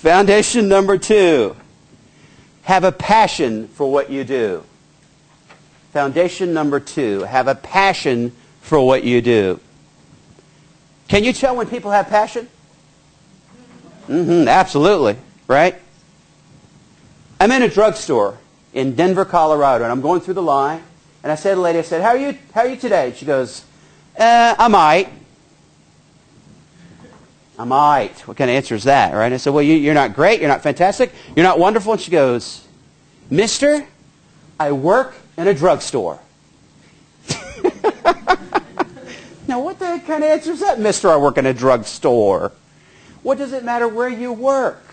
Foundation number 2. Have a passion for what you do. Foundation number 2. Have a passion for what you do. Can you tell when people have passion? Absolutely, right? I'm in a drugstore in Denver, Colorado, and I'm going through the line, and I said to the lady, I said, how are you today? She goes, I'm all right. I'm all right. What kind of answer is that, right? I said, well, you're not great, you're not fantastic, you're not wonderful. And she goes, Mister, I work in a drugstore. Now, what the kind of answer is that, Mister, I work in a drugstore? What does it matter where you work?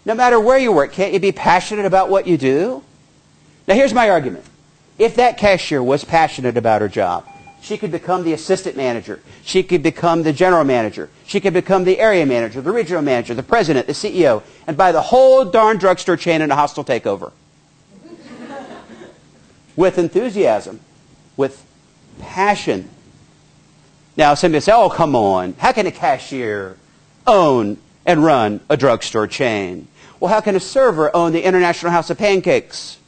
No matter where you work, can't you be passionate about what you do? Now, here's my argument. If that cashier was passionate about her job, she could become the assistant manager. She could become the general manager. She could become the area manager, the regional manager, the president, the CEO, and buy the whole darn drugstore chain in a hostile takeover. With enthusiasm, with passion. Now, somebody say, oh, come on. How can a cashier own and run a drugstore chain? Well, how can a server own the International House of Pancakes?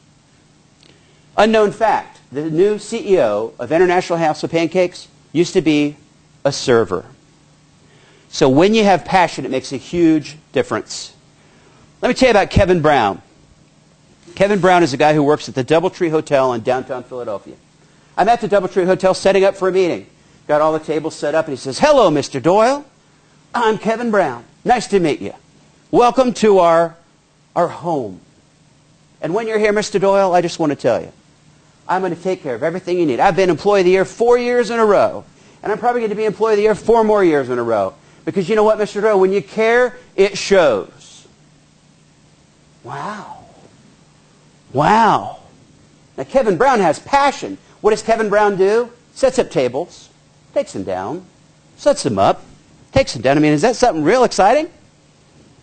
Unknown fact, the new CEO of International House of Pancakes used to be a server. So when you have passion, it makes a huge difference. Let me tell you about Kevin Brown. Kevin Brown is a guy who works at the DoubleTree Hotel in downtown Philadelphia. I'm at the DoubleTree Hotel setting up for a meeting. Got all the tables set up, and he says, hello, Mr. Doyle. I'm Kevin Brown. Nice to meet you. Welcome to our home. And when you're here, Mr. Doyle, I just want to tell you, I'm going to take care of everything you need. I've been Employee of the Year 4 years in a row, and I'm probably going to be Employee of the Year 4 more years in a row. Because you know what, Mr. Doyle, when you care, it shows. Wow. Wow. Now, Kevin Brown has passion. What does Kevin Brown do? Sets up tables, takes them down, sets them up, takes them down. I mean, is that something real exciting?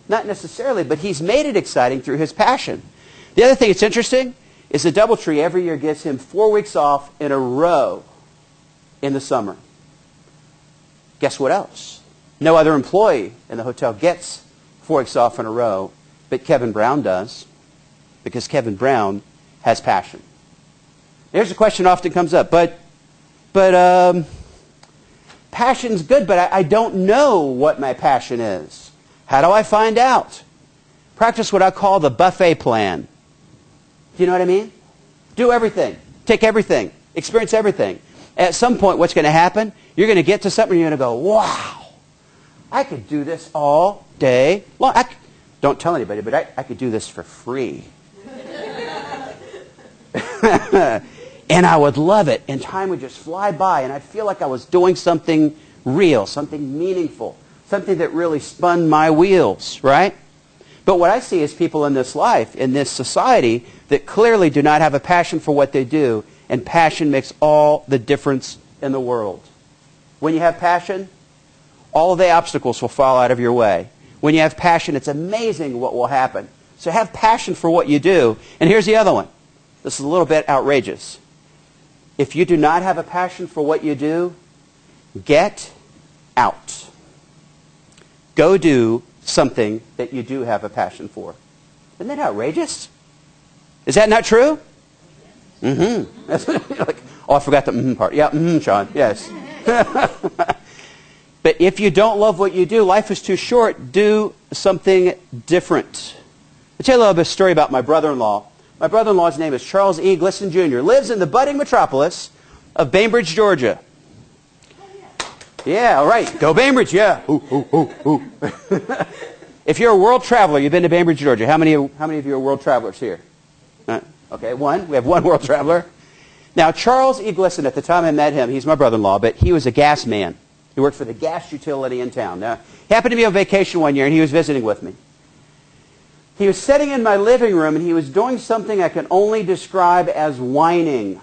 Not necessarily, but he's made it exciting through his passion. The other thing that's interesting is the DoubleTree every year gives him 4 weeks off in a row in the summer. Guess what else? No other employee in the hotel gets 4 weeks off in a row, but Kevin Brown does, because Kevin Brown has passion. Here's a question that often comes up, but passion's good, but I don't know what my passion is. How do I find out? Practice what I call the buffet plan. Do you know what I mean? Do everything. Take everything. Experience everything. At some point, what's going to happen? You're going to get to something and you're going to go, wow, I could do this all day long. Don't tell anybody, but I could do this for free. And I would love it, and time would just fly by, and I'd feel like I was doing something real, something meaningful, something that really spun my wheels, right? But what I see is people in this life, in this society, that clearly do not have a passion for what they do, and passion makes all the difference in the world. When you have passion, all of the obstacles will fall out of your way. When you have passion, it's amazing what will happen. So have passion for what you do. And here's the other one. This is a little bit outrageous. If you do not have a passion for what you do, get out. Go do something that you do have a passion for. Isn't that outrageous? Is that not true? Mm-hmm. Like, oh, I forgot the mm-hmm part. Yeah, mm-hmm, Shawn. Yes. But if you don't love what you do, life is too short. Do something different. I'll tell you a little bit of a story about my brother-in-law. My brother-in-law's name is Charles E. Glisson, Jr. Lives in the budding metropolis of Bainbridge, Georgia. Yeah, all right. Go Bainbridge, yeah. Ooh, ooh, ooh, ooh. If you're a world traveler, you've been to Bainbridge, Georgia. How many of you are world travelers here? Okay, one. We have one world traveler. Now, Charles E. Glisson, at the time I met him, he's my brother-in-law, but he was a gas man. He worked for the gas utility in town. Now, he happened to be on vacation one year, and he was visiting with me. He was sitting in my living room, and he was doing something I can only describe as whining.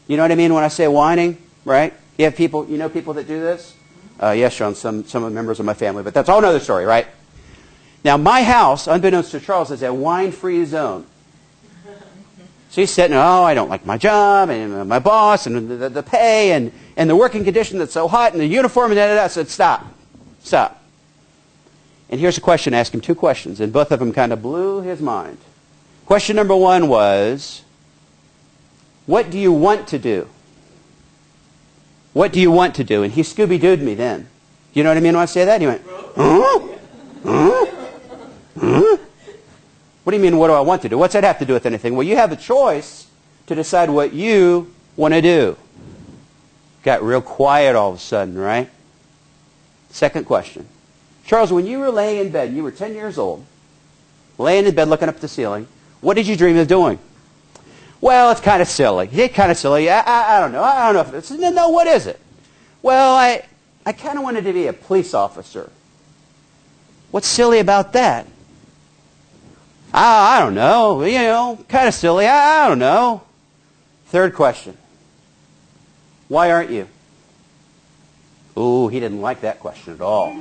You know what I mean when I say whining, right? You have people, you know people that do this? Yes, Shawn, some of the members of my family, but that's a whole other story, right? Now, my house, unbeknownst to Charles, is a whine-free zone. So he's sitting, oh, I don't like my job, and my boss, and the pay, and the working condition that's so hot, and the uniform, and da-da-da. I said, stop. Stop. And here's a question. Ask him two questions, and both of them kind of blew his mind. Question number one was, what do you want to do? What do you want to do? And he Scooby-Dooed me then. You know what I mean when I say that? He went, huh? Huh? Huh? What do you mean, what do I want to do? What's that have to do with anything? Well, you have a choice to decide what you want to do. Got real quiet all of a sudden, right? Second question. Charles, when you were laying in bed, you were 10 years old, laying in bed looking up at the ceiling, what did you dream of doing? Well, it's kind of silly. It's kind of silly. I don't know. I don't know if it's... No, what is it? Well, I kind of wanted to be a police officer. What's silly about that? I don't know. You know, kind of silly. I don't know. Third question. Why aren't you? Ooh, he didn't like that question at all.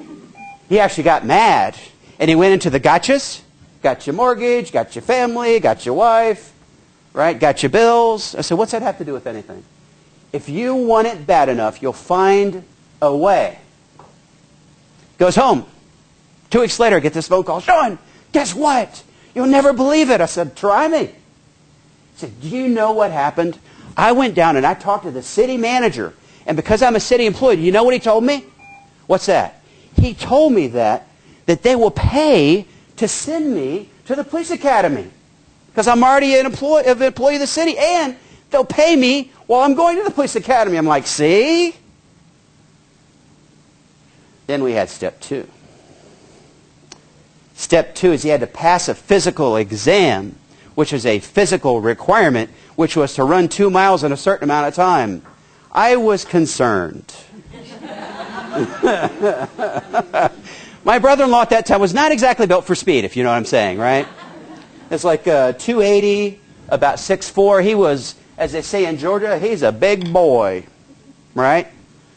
He actually got mad. And he went into the gotchas. Got your mortgage, got your family, got your wife, right? Got your bills. I said, what's that have to do with anything? If you want it bad enough, you'll find a way. Goes home. 2 weeks later, I get this phone call. Shawn, guess what? You'll never believe it. I said, try me. He said, do you know what happened? I went down and I talked to the city manager. And because I'm a city employee, you know what he told me? What's that? He told me that they will pay to send me to the police academy. Because I'm already an employee of the city. And they'll pay me while I'm going to the police academy. I'm like, see? Then we had step two. Step two is he had to pass a physical exam, which was a physical requirement, which was to run 2 miles in a certain amount of time. I was concerned. My brother-in-law at that time was not exactly built for speed, if you know what I'm saying, right? It's like 280, about 6'4". He was, as they say in Georgia, he's a big boy, right?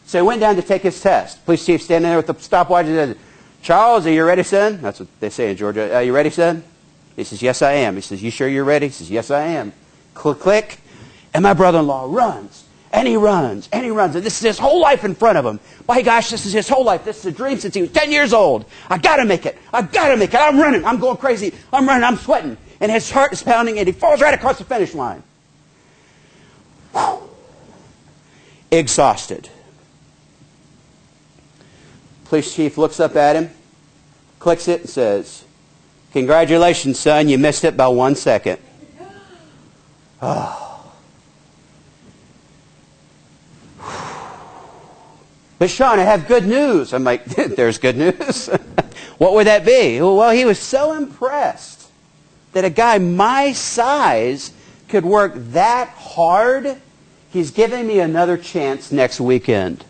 So he went down to take his test. Police chief standing there with the stopwatch and said, Charles, are you ready, son? That's what they say in Georgia. Are you ready, son? He says, yes, I am. He says, you sure you're ready? He says, yes, I am. Click, click. And my brother-in-law runs. And he runs. And he runs. And this is his whole life in front of him. My gosh, this is his whole life. This is a dream since he was 10 years old. I got to make it. I got to make it. I'm running. I'm going crazy. I'm running. I'm sweating. And his heart is pounding. And he falls right across the finish line. Whew. Exhausted. Police chief looks up at him, clicks it, and says, congratulations, son, you missed it by 1 second. Oh. But Shawn, I have good news. I'm like, there's good news? What would that be? Well, he was so impressed that a guy my size could work that hard. He's giving me another chance next weekend.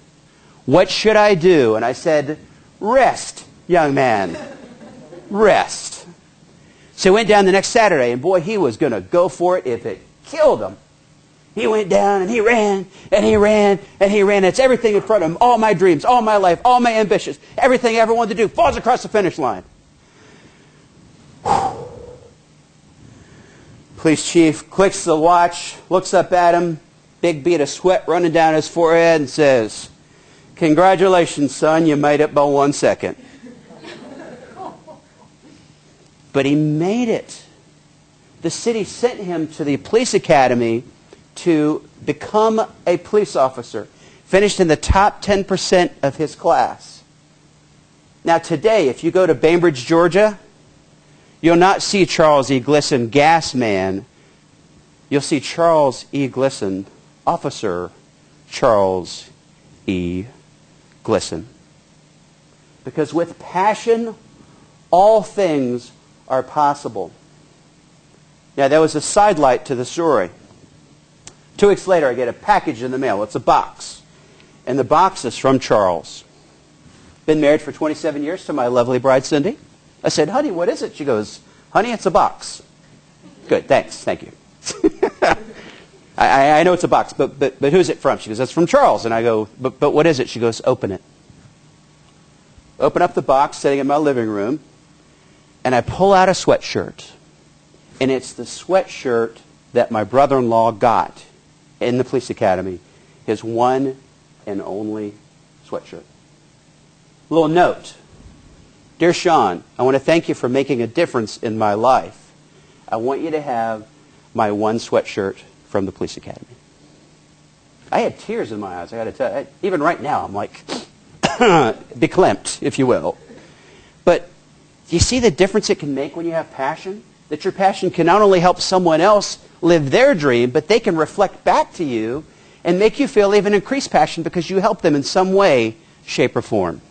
What should I do? And I said, rest, young man. Rest. So he went down the next Saturday, and boy, he was going to go for it if it killed him. He went down, and he ran, and he ran, and he ran. It's everything in front of him, all my dreams, all my life, all my ambitions, everything I ever wanted to do, falls across the finish line. Whew. Police chief clicks the watch, looks up at him, big bead of sweat running down his forehead, and says, congratulations, son, you made it by 1 second. But he made it. The city sent him to the police academy to become a police officer. Finished in the top 10% of his class. Now today, if you go to Bainbridge, Georgia, you'll not see Charles E. Glisson, gas man. You'll see Charles E. Glisson, Officer Charles E. Glisson. Because with passion, all things are possible. Now, there was a sidelight to the story. 2 weeks later, I get a package in the mail. It's a box. And the box is from Charles. Been married for 27 years to my lovely bride, Cindy. I said, honey, what is it? She goes, honey, it's a box. Good, thanks, thank you. I know it's a box, but who's it from? She goes, that's from Charles. And I go, but what is it? She goes, open it. Open up the box, sitting in my living room, and I pull out a sweatshirt. And it's the sweatshirt that my brother-in-law got in the police academy. His one and only sweatshirt. Little note. Dear Shawn, I want to thank you for making a difference in my life. I want you to have my one sweatshirt from the police academy. I had tears in my eyes, I got to tell you. Even right now, I'm like, beklempt, if you will. But do you see the difference it can make when you have passion? That your passion can not only help someone else live their dream, but they can reflect back to you and make you feel even increased passion because you help them in some way, shape, or form.